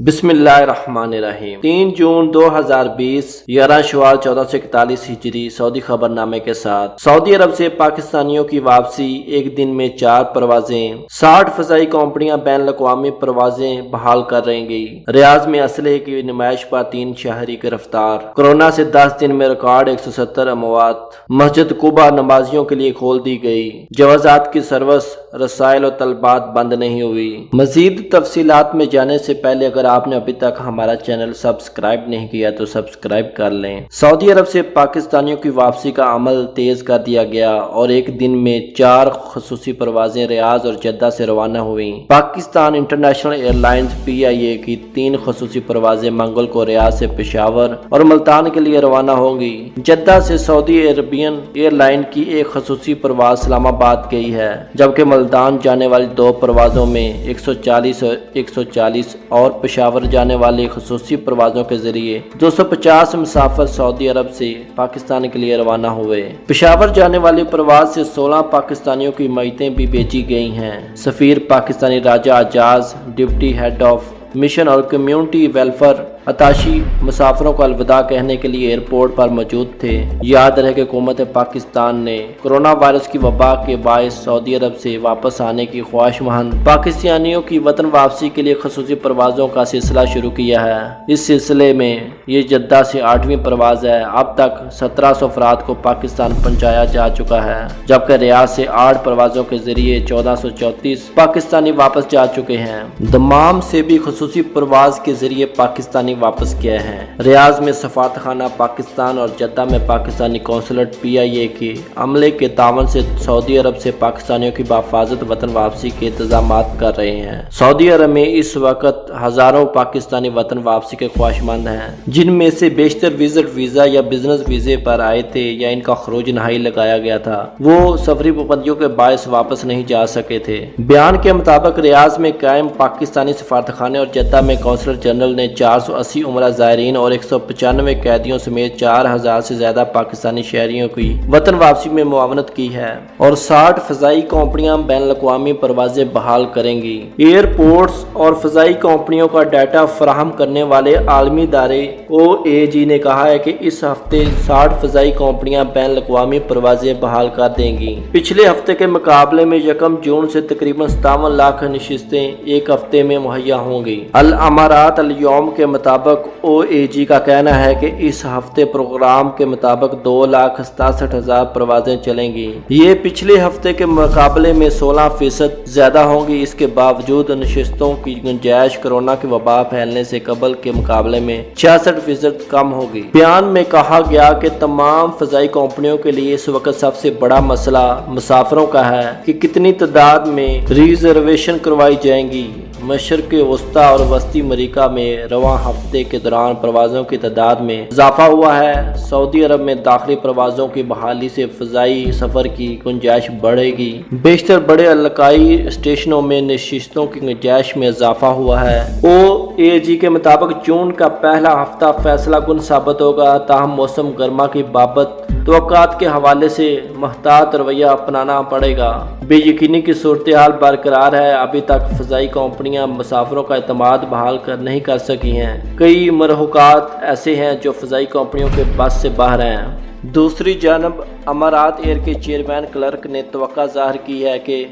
بسم اللہ الرحمن الرحیم 3 جون 2020 11 شوال 1441 ہجری سعودی خبر نامے کے ساتھ سعودی عرب سے پاکستانیوں کی واپسی ایک دن میں 4 پروازیں 60 فضائی کمپنیاں بین الاقوامی پروازیں بحال کر رہیں گی۔ ریاض میں اسلحے کی نمائش پر 3 شہری گرفتار۔ کورونا سے 10 دن میں ریکارڈ 170 اموات۔ مسجد قباء نمازیوں کے لیے کھول دی گئی۔ جوازات کی سروس رسائل و طلبات بند نہیں ہوئی۔ مزید تفصیلات میں جانے سے پہلے اگر آپ نے ابھی تک ہمارا چینل سبسکرائب نہیں کیا تو سبسکرائب کر لیں۔ سعودی عرب سے پاکستانیوں کی واپسی کا عمل تیز کر دیا گیا اور ایک دن میں 4 خصوصی پروازیں ریاض اور جدہ سے روانہ ہوئیں۔ Pakistan international air lines PIA کی 3 خصوصی پروازیں منگل کو ریاض سے پشاور اور ملتان کے لیے روانہ ہوں گی۔ جدہ سے سعودی عربین ایئر لائن کی ایک خصوصی پرواز اسلام آباد گئی ہے، جبکہ ملتان جانے والی 2 پروازوں میں 140 اور 140 اور پشاور جانے والی خصوصی پروازوں کے ذریعے 250 مسافر سعودی عرب سے پاکستان کے لیے روانہ ہوئے۔ پشاور جانے والی پرواز سے 16 پاکستانیوں کی میتیں بھی بھیجی گئی ہیں۔ سفیر پاکستانی راجہ اعجاز، ڈپٹی ہیڈ آف مشن اور کمیونٹی ویلفیئر اتاشی مسافروں کو الوداع کہنے کے لیے ایئرپورٹ پر موجود تھے۔ یاد رہے کہ حکومت پاکستان نے کورونا وائرس کی وبا کے باعث سعودی عرب سے واپس آنے کی خواہش مند پاکستانیوں کی وطن واپسی کے لیے خصوصی پروازوں کا سلسلہ شروع کیا ہے۔ اس سلسلے میں یہ جدہ سے 8ویں پرواز ہے۔ اب تک 1700 افراد کو پاکستان پہنچایا جا چکا ہے، جبکہ ریاض سے 8 پروازوں کے ذریعے 1434 پاکستانی واپس جا چکے ہیں۔ دمام سے بھی خصوصی پرواز کے ذریعے پاکستانی واپس کیا ہے۔ ریاض میں سفارتخانہ پاکستان اور جدہ میں پاکستانی قونصلیٹ PIA کے عملے کے تعاون سے سعودی عرب سے پاکستانیوں کی بحفاظت وطن واپسی کے انتظامات کر رہے ہیں۔ سعودی عرب میں اس وقت ہزاروں پاکستانی وطن واپسی کے خواہش مند ہیں، جن میں سے بیشتر وزٹ ویزا یا بزنس ویزے پر آئے تھے یا ان کا خروج نہائی لگایا گیا تھا۔ وہ سفری پابندیوں کے باعث واپس نہیں جا سکے تھے۔ بیان کے مطابق ریاض میں قائم پاکستانی سفارتخانے اور جدہ میں قونصل جنرل نے 480 عمرہ زائرین اور 195 قیدیوں سمیت 4000 سے زیادہ پاکستانی شہریوں کی وطن واپسی میں معاونت کی ہے اور 60 فضائی کمپنیاں بین الاقوامی پروازیں بحال کریں گی۔ ایئرپورٹس اور فضائی کمپنیوں کا ڈیٹا فراہم کرنے والے عالمی ادارے OAG نے کہا ہے کہ اس ہفتے 60 فضائی کمپنیاں بین الاقوامی پروازیں بحال کر دیں گی۔ پچھلے ہفتے کے مقابلے میں 1 جون سے تقریباً 57 لاکھ نشستیں ایک ہفتے میں مہیا ہوں گی۔ الامارات الیوم کے مطابق OAG کا کہنا ہے کہ اس ہفتے پروگرام کے مطابق 2,67,000 پروازیں چلیں گی۔ یہ پچھلے ہفتے کے مقابلے میں 16% زیادہ ہوں گی۔ اس کے باوجود نشستوں کی گنجائش کورونا کی وبا پھیلنے سے قبل کے مقابلے میں 66% کم ہوگی۔ بیان میں کہا گیا کہ تمام فضائی کمپنیوں کے لیے اس وقت سب سے بڑا مسئلہ مسافروں کا ہے کہ کتنی تعداد میں ریزرویشن کروائی جائیں گی۔ مشرق وسطی اور وسطی امریکہ میں رواں ہفتے کے دوران پروازوں کی تعداد میں اضافہ ہوا ہے۔ سعودی عرب میں داخلی پروازوں کی بحالی سے فضائی سفر کی گنجائش بڑھے گی۔ بیشتر بڑے علاقائی اسٹیشنوں میں نشستوں کی گنجائش میں اضافہ ہوا ہے۔ OAG کے مطابق جون کا پہلا ہفتہ فیصلہ کن ثابت ہوگا، تاہم موسم گرما کی بابت توقعات کے حوالے سے محتاط رویہ اپنانا پڑے گا۔ بے یقینی کی صورتحال برقرار ہے۔ ابھی تک فضائی کمپنیاں مسافروں کا اعتماد بحال نہیں کر سکی ہیں۔ کئی مرحوکات ایسے ہیں جو فضائی کمپنیوں کے بس سے باہر ہیں۔ دوسری جانب امارات ایئر کے چیئرمین کلرک نے توقع ظاہر کی ہے کہ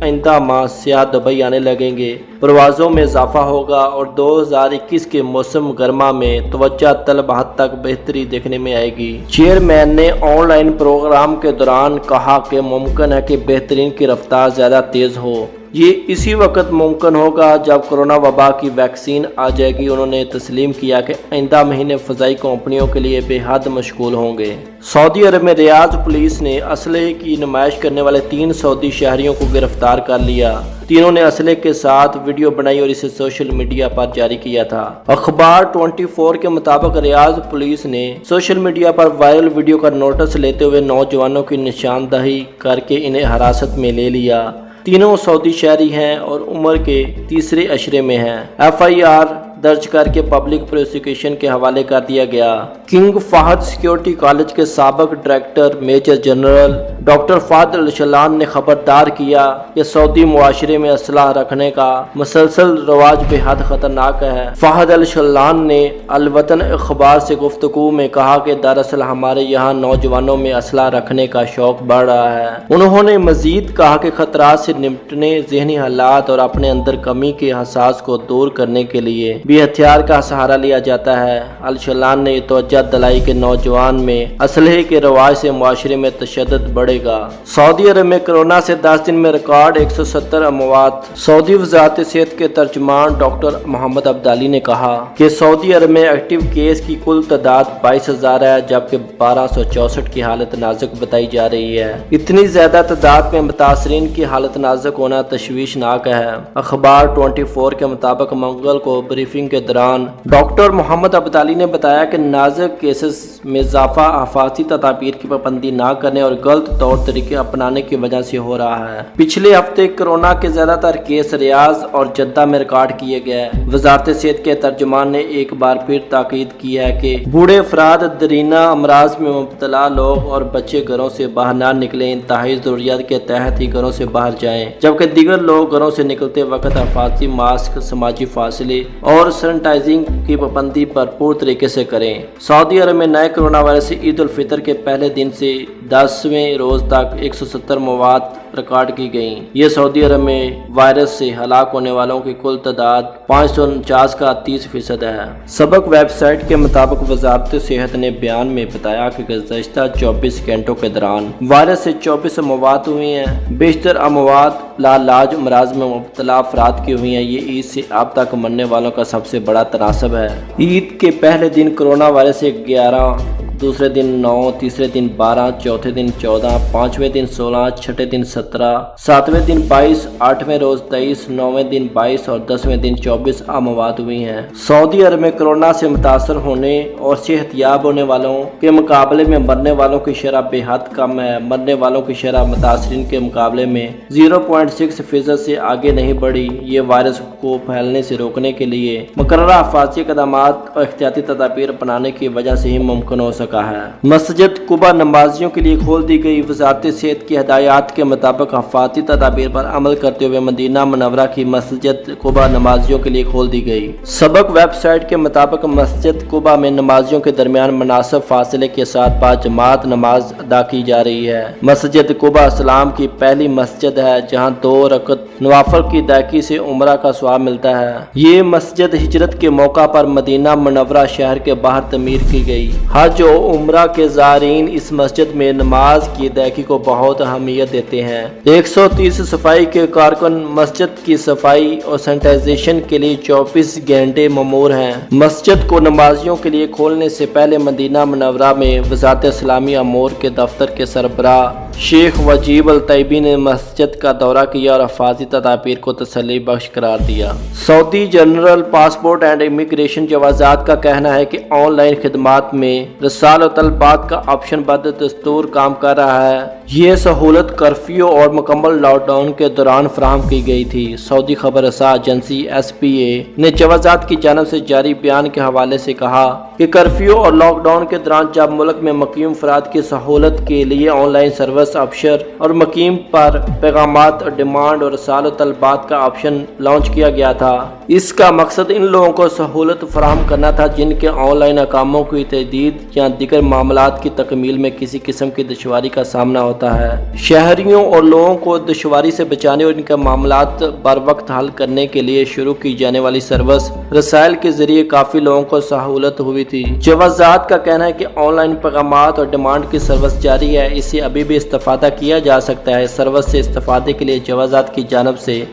آئندہ ماہ سیاح دبئی آنے لگیں گے، پروازوں میں اضافہ ہوگا اور 2021 کے موسم گرما میں توجہ طلب حد تک بہتری دیکھنے میں آئے گی۔ چیئرمین نے آن لائن پروگرام کے دوران کہا کہ ممکن ہے کہ بہترین کی رفتار زیادہ تیز ہو۔ یہ اسی وقت ممکن ہوگا جب کورونا وبا کی ویکسین آ جائے گی۔ انہوں نے تسلیم کیا کہ آئندہ مہینے فضائی کمپنیوں کے لیے بے حد مشغول ہوں گے۔ سعودی عرب میں ریاض پولیس نے اسلحے کی نمائش کرنے والے 3 سعودی شہریوں کو گرفتار کر لیا۔ تینوں نے اسلحے کے ساتھ ویڈیو بنائی اور اسے سوشل میڈیا پر جاری کیا تھا۔ اخبار 24 کے مطابق ریاض پولیس نے سوشل میڈیا پر وائرل ویڈیو کا نوٹس لیتے ہوئے نوجوانوں کی نشاندہی کر کے انہیں حراست میں لے لیا۔ تینوں سعودی شہری ہیں اور عمر کے تیسرے عشرے میں ہیں۔ FIR درج کر کے پبلک پروسیکیوشن کے حوالے کر دیا گیا۔ کنگ فہد سیکورٹی کالج کے سابق director major general doctor Fahad Alshalan نے خبردار کیا کہ سعودی معاشرے میں اسلحہ رکھنے کا مسلسل رواج بے حد خطرناک ہے۔ فہد الشلان نے الوطن اخبار سے گفتگو میں کہا کہ دراصل ہمارے یہاں نوجوانوں میں اسلحہ رکھنے کا شوق بڑھ رہا ہے۔ انہوں نے مزید کہا کہ خطرات سے نمٹنے، ذہنی حالات اور اپنے اندر کمی کے احساس کو دور کرنے کے لیے بھی ہتھیار کا سہارا لیا جاتا ہے۔ الشلان نے توجہ دلائی کہ نوجوان میں اسلحے کے رواج سے معاشرے میں تشدد بڑھے گا۔ سعودی عرب میں کورونا سے 10 دن میں ریکارڈ 170 اموات۔ سعودی وزارت صحت کے ترجمان ڈاکٹر محمد عبدالی نے کہا کہ سعودی عرب میں ایکٹیو کیس کی کل تعداد 22,000 ہے، جبکہ 1264 کی حالت نازک بتائی جا رہی ہے۔ اتنی زیادہ تعداد میں متاثرین کی حالت نازک ہونا تشویشناک ہے۔ اخبار 24 کے مطابق منگل کو بریفنگ کے دوران ڈاکٹر محمد عبدالی نے بتایا کہ نازک کیسز میں اضافہ حفاظتی تدابیر کی پابندی نہ کرنے اور غلط طور طریقے اپنانے کی وجہ سے ہو رہا ہے۔ پچھلے ہفتے کورونا کے زیادہ تر کیس ریاض اور جدہ میں ریکارڈ کیے گئے۔ وزارت صحت کے ترجمان نے ایک بار پھر تاکید کی ہے کہ بوڑھے افراد، دیرینہ امراض میں مبتلا لوگ اور بچے گھروں سے باہر نہ نکلیں، انتہائی ضروریات کے تحت ہی گھروں سے باہر جائیں، جبکہ دیگر لوگ گھروں سے نکلتے وقت حفاظتی ماسک، سماجی فاصلے اور سینیٹائزنگ کی پابندی بھرپور طریقے سے کریں۔ سعودی عرب میں نئے کورونا وائرس سے عید الفطر کے پہلے دن سے 10ویں روز تک 170 موات ریکارڈ کی گئیں۔ یہ سعودی عرب میں وائرس سے ہلاک ہونے والوں کی کل تعداد 549 کا 30% ہے۔ سبق ویب سائٹ کے مطابق وزارت صحت نے بیان میں بتایا کہ گزشتہ 24 گھنٹوں کے دوران وائرس سے 24 اموات ہوئی ہیں۔ بیشتر اموات لاعلاج امراض میں مبتلا افراد کی ہوئی ہیں۔ یہ عید سے اب تک مرنے والوں کا سب سے بڑا تناسب ہے۔ عید کے پہلے دن کورونا وائرس سے 11، دوسرے دن 9، تیسرے دن 12، چوتھے دن 14، پانچویں دن 16، چھٹے دن 17، ساتویں دن 22، آٹھویں روز 23، نویں دن 22 اور 10ویں دن 24 اموات ہوئی ہیں۔ سعودی عرب میں کورونا سے متاثر ہونے اور صحت یاب ہونے والوں کے مقابلے میں مرنے والوں کی شرح بے حد کم ہے۔ مرنے والوں کی شرح متاثرین کے مقابلے میں 0.6% سے آگے نہیں بڑھی۔ یہ وائرس کو پھیلنے سے روکنے کے لیے مقررہ حفاظتی اقدامات اور احتیاطی تدابیر اپنانے کی وجہ سے ہی ممکن ہو سکا ہے۔ مسجد قباء نمازیوں کے لیے کھول دی گئی۔ وزارت صحت کی ہدایات کے مطابق حفاظتی تدابیر پر عمل کرتے ہوئے مدینہ منورہ کی مسجد قباء نمازیوں کے لیے کھول دی گئی۔ سبق ویب سائٹ کے مطابق مسجد قباء میں نمازیوں کے درمیان مناسب فاصلے کے ساتھ باجماعت نماز ادا کی جا رہی ہے۔ مسجد قباء اسلام کی پہلی مسجد ہے جہاں 2 رکعت نوافل کی ادائیگی سے عمرہ کا ثواب ملتا ہے۔ یہ مسجد ہجرت کے موقع پر مدینہ منورہ شہر کے باہر تعمیر کی گئی۔ حج و عمرہ کے زائرین اس مسجد میں نماز کی ادائیگی کو بہت اہمیت دیتے ہیں۔ 130 صفائی کے کارکن مسجد کی صفائی اور سینیٹائزیشن کے لیے 24 گھنٹے مامور ہیں۔ مسجد کو نمازیوں کے لیے کھولنے سے پہلے مدینہ منورہ میں وزارت اسلامی امور کے دفتر کے سربراہ شیخ وجیب الطیبی نے مسجد کا دورہ کیا اور حفاظتی تدابیر کو تسلی بخش قرار دیا۔ سعودی جنرل پاسپورٹ اینڈ امیگریشن جوازات کا کہنا ہے کہ آن لائن خدمات میں رسال و طلبات کا آپشن بعد دستور کام کر رہا ہے۔ یہ سہولت کرفیو اور مکمل لاک ڈاؤن کے دوران فراہم کی گئی تھی۔ سعودی خبر رساں ایجنسی SPA نے جوازات کی جانب سے جاری بیان کے حوالے سے کہا کہ کرفیو اور لاک ڈاؤن کے دوران جب ملک میں مقیم افراد کی سہولت کے لیے آن لائن سروس آفشر اور مقیم پر پیغامات اور ڈیمانڈ اور رسال و طلبات کا آپشن لانچ کیا گیا تھا۔ اس کا مقصد ان لوگوں کو سہولت فراہم کرنا تھا جن کے آن لائن اقاموں کی تجدید یا دیگر معاملات کی تکمیل میں کسی قسم کی دشواری کا سامنا ہوتا ہے۔ شہریوں اور لوگوں کو دشواری سے بچانے اور ان کے معاملات بر وقت حل کرنے کے لیے شروع کی جانے والی سروس رسائل کے ذریعے کافی لوگوں کو سہولت ہوئی تھی۔ جوازات کا کہنا ہے کہ آن لائن پیغامات اور ڈیمانڈ کی سروس جاری ہے، اس سے ابھی بھی استفادہ کیا جا سکتا ہے۔ سروس سے استفادے کے لیے جوازات کی جانب سے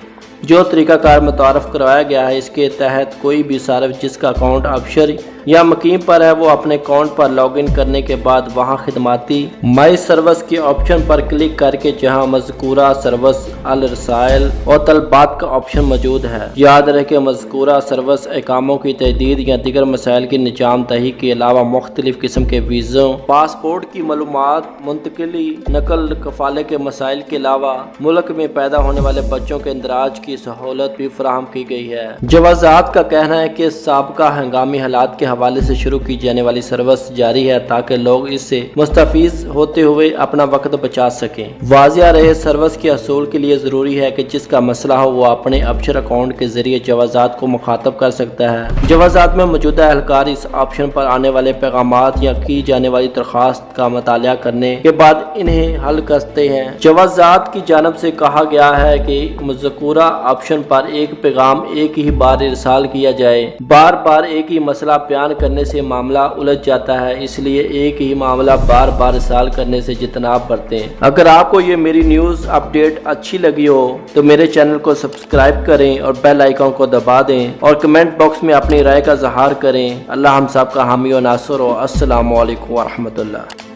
جو طریقہ کار متعارف کروایا گیا ہے، اس کے تحت کوئی بھی صارف جس کا اکاؤنٹ آفشر یا مقیم پر ہے وہ اپنے اکاؤنٹ پر لاگ ان کرنے کے بعد وہاں خدماتی مائی سروس کے آپشن پر کلک کر کے جہاں مذکورہ سروس الرسائل اور طلبات کا آپشن موجود ہے۔ یاد رہے کہ مذکورہ سروس اقاموں کی تجدید یا دیگر مسائل کی نظام دہی کے علاوہ مختلف قسم کے ویزوں، پاسپورٹ کی معلومات منتقلی، نقل کفالے کے مسائل کے علاوہ ملک میں پیدا ہونے والے بچوں کے اندراج کی سہولت بھی فراہم کی گئی ہے۔ جوازات کا کہنا ہے کہ سابقہ ہنگامی حالات کے حوالے سے شروع کی جانے والی سروس جاری ہے تاکہ لوگ اس سے مستفید ہوتے ہوئے اپنا وقت بچا سکیں۔ واضح رہے، سروس کے حصول کے لیے ضروری ہے کہ جس کا مسئلہ ہو وہ اپنے ابشر اکاؤنٹ کے ذریعے جوازات کو مخاطب کر سکتا ہے۔ جوازات میں موجودہ اہلکار اس آپشن پر آنے والے پیغامات یا کی جانے والی درخواست کا مطالعہ کرنے کے بعد انہیں حل کرتے ہیں۔ جوازات کی جانب سے کہا گیا ہے کہ مذکورہ آپشن پر ایک پیغام ایک ہی بار ارسال کیا جائے۔ بار بار ایک ہی مسئلہ بیان کرنے سے معاملہ الجھ جاتا ہے، اس لیے ایک ہی معاملہ بار بار ارسال کرنے سے اجتناب برتیں۔ اگر آپ کو یہ میری نیوز اپڈیٹ اچھی لگی ہو تو میرے چینل کو سبسکرائب کریں اور بیل آئیکن کو دبا دیں اور کمنٹ باکس میں اپنی رائے کا اظہار کریں۔ اللہ ہم سب کا حامی و ناصر ہو۔ السلام علیکم ورحمۃ اللہ۔